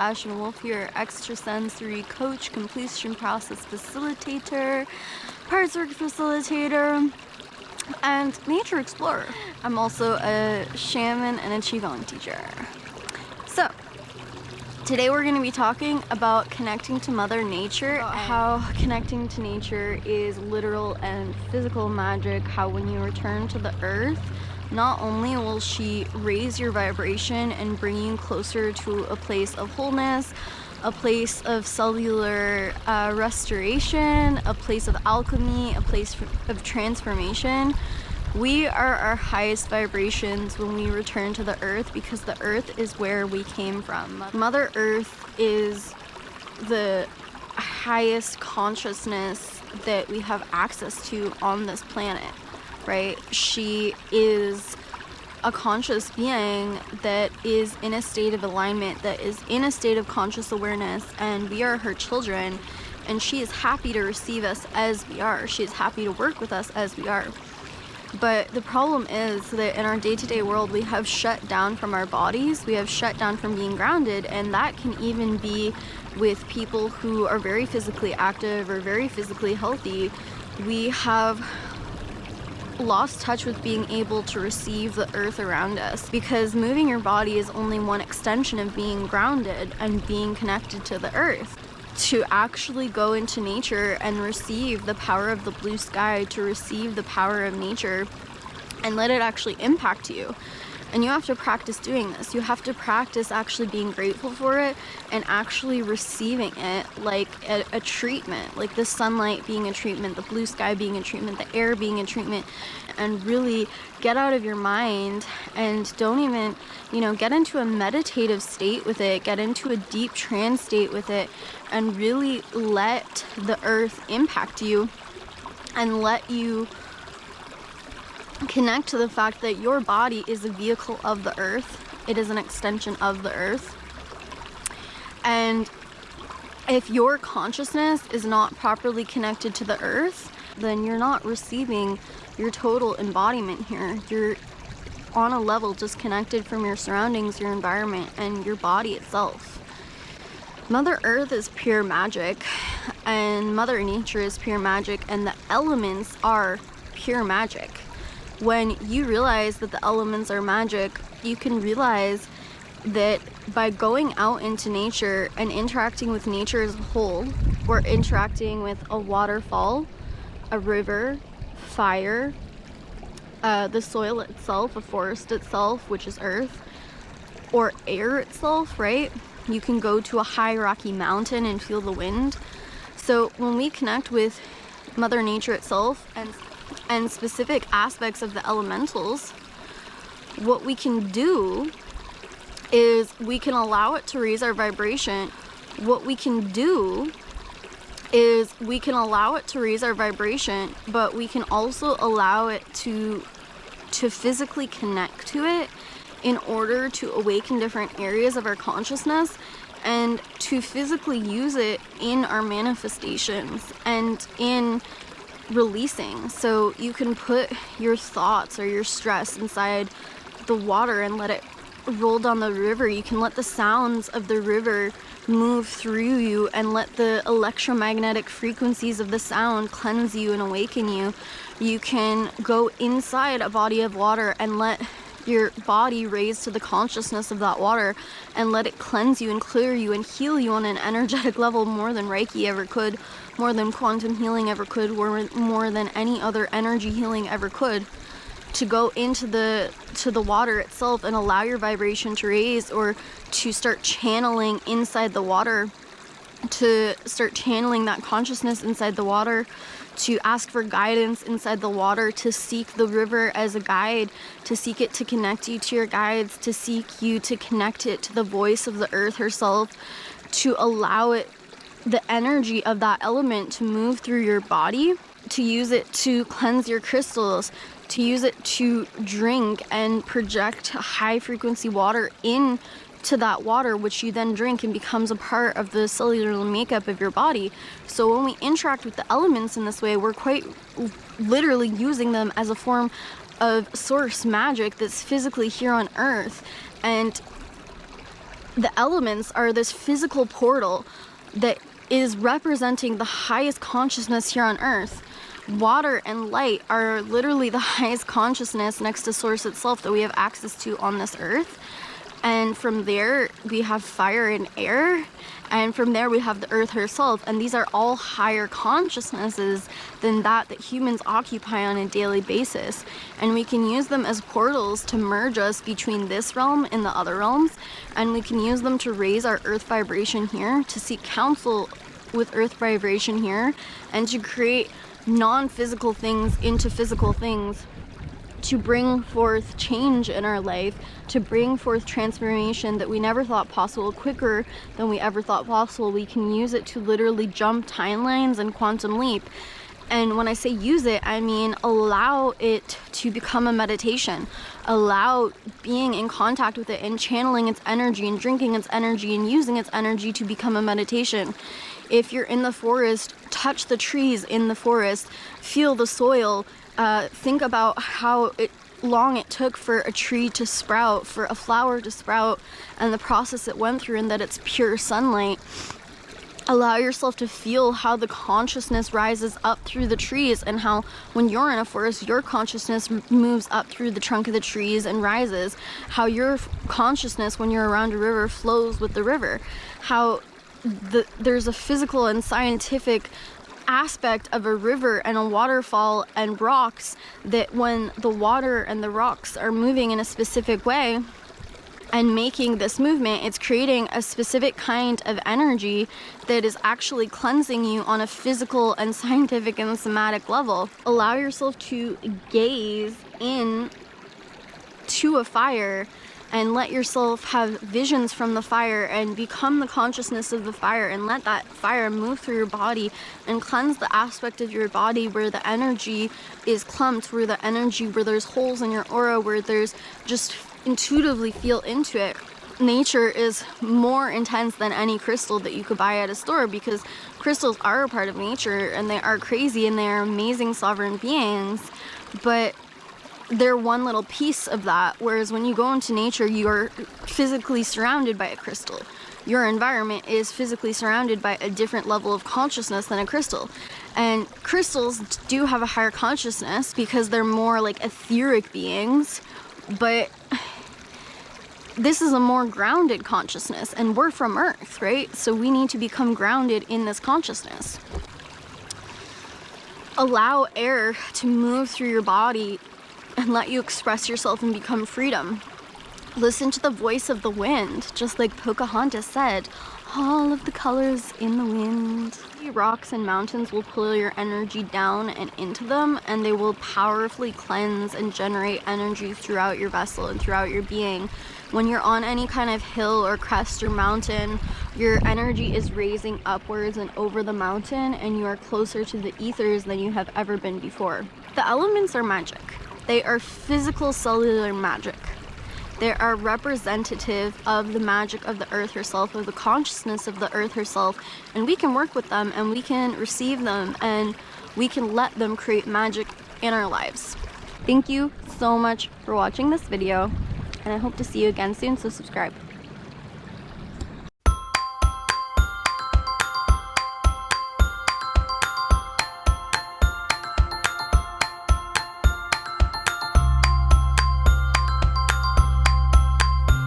Ashen Wolf here, extrasensory coach, completion process facilitator, parts work facilitator, and nature explorer. I'm also a shaman and a qigong teacher. So today we're going to be talking about connecting to Mother Nature, how connecting to nature is literal and physical magic, how when you return to the earth, not only will she raise your vibration and bring you closer to a place of wholeness, a place of cellular restoration, a place of alchemy, a place of transformation. We are our highest vibrations when we return to the earth, because the earth is where we came from. Mother Earth is the highest consciousness that we have access to on this planet, right? She is a conscious being that is in a state of alignment, that is in a state of conscious awareness, and we are her children, and she is happy to receive us as we are. She is happy to work with us as we are. But the problem is that in our day-to-day world, we have shut down from our bodies, we have shut down from being grounded, and that can even be with people who are very physically active or very physically healthy. We have lost touch with being able to receive the earth around us, because moving your body is only one extension of being grounded and being connected to the earth. To actually go into nature and receive the power of the blue sky, to receive the power of nature and let it actually impact you. And you have to practice doing this. You have to practice actually being grateful for it and actually receiving it like a treatment, like the sunlight being a treatment, the blue sky being a treatment, the air being a treatment, and really get out of your mind and don't even, get into a meditative state with it, get into a deep trance state with it, and really let the earth impact you and let you connect to the fact that your body is a vehicle of the earth. It is an extension of the earth. And if your consciousness is not properly connected to the earth, then you're not receiving your total embodiment here. You're on a level disconnected from your surroundings, your environment, and your body itself. Mother Earth is pure magic, and Mother Nature is pure magic, and the elements are pure magic. When you realize that the elements are magic, you can realize that by going out into nature and interacting with nature as a whole, or interacting with a waterfall, a river, fire, the soil itself, a forest itself, which is earth, or air itself, right? You can go to a high rocky mountain and feel the wind. So when we connect with Mother Nature itself and specific aspects of the elementals, what we can do is we can allow it to raise our vibration. What we can do is we can allow it to raise our vibration, but we can also allow it to physically connect to it in order to awaken different areas of our consciousness and to physically use it in our manifestations and in releasing. So you can put your thoughts or your stress inside the water and let it roll down the river. You can let the sounds of the river move through you and let the electromagnetic frequencies of the sound cleanse you and awaken you. You can go inside a body of water and let your body raise to the consciousness of that water and let it cleanse you and clear you and heal you on an energetic level more than Reiki ever could, more than quantum healing ever could, more than any other energy healing ever could. To go into the water itself and allow your vibration to raise, or to start channeling inside the water, to start channeling that consciousness inside the water, to ask for guidance inside the water, to seek the river as a guide, to seek it to connect you to your guides, to seek you to connect it to the voice of the earth herself, to allow it, the energy of that element, to move through your body, to use it to cleanse your crystals, to use it to drink and project high frequency water into that water, which you then drink and becomes a part of the cellular makeup of your body. So when we interact with the elements in this way, we're quite literally using them as a form of source magic that's physically here on earth. And the elements are this physical portal that is representing the highest consciousness here on earth. Water and light are literally the highest consciousness next to source itself that we have access to on this earth. And from there we have fire and air, and from there we have the earth herself, and these are all higher consciousnesses than that humans occupy on a daily basis. And we can use them as portals to merge us between this realm and the other realms, and we can use them to raise our earth vibration here, to seek counsel with earth vibration here, and to create non-physical things into physical things, to bring forth change in our life, to bring forth transformation that we never thought possible, quicker than we ever thought possible. We can use it to literally jump timelines and quantum leap. And when I say use it, I mean allow it to become a meditation. Allow being in contact with it and channeling its energy and drinking its energy and using its energy to become a meditation. If you're in the forest, touch the trees in the forest, feel the soil, think about how long it took for a tree to sprout, for a flower to sprout, and the process it went through, and that it's pure sunlight. Allow yourself to feel how the consciousness rises up through the trees, and how when you're in a forest, your consciousness moves up through the trunk of the trees and rises. How your consciousness, when you're around a river, flows with the river. How there's a physical and scientific aspect of a river and a waterfall and rocks, that when the water and the rocks are moving in a specific way and making this movement, it's creating a specific kind of energy that is actually cleansing you on a physical and scientific and somatic level. Allow yourself to gaze in to a fire and let yourself have visions from the fire and become the consciousness of the fire, and let that fire move through your body and cleanse the aspect of your body where the energy is clumped, where there's holes in your aura, where there's just intuitively feel into it. Nature is more intense than any crystal that you could buy at a store, because crystals are a part of nature and they are crazy and they are amazing sovereign beings, but they're one little piece of that. Whereas when you go into nature, you're physically surrounded by a crystal. Your environment is physically surrounded by a different level of consciousness than a crystal. And crystals do have a higher consciousness because they're more like etheric beings, but this is a more grounded consciousness, and we're from Earth, right? So we need to become grounded in this consciousness. Allow air to move through your body and let you express yourself and become freedom. Listen to the voice of the wind, just like Pocahontas said, all of the colors in the wind. Rocks and mountains will pull your energy down and into them, and they will powerfully cleanse and generate energy throughout your vessel and throughout your being. When you're on any kind of hill or crest or mountain, your energy is raising upwards and over the mountain, and you are closer to the ethers than you have ever been before. The elements are magic. They are physical cellular magic. They are representative of the magic of the earth herself, of the consciousness of the earth herself, and we can work with them and we can receive them and we can let them create magic in our lives. Thank you so much for watching this video, and I hope to see you again soon, so subscribe.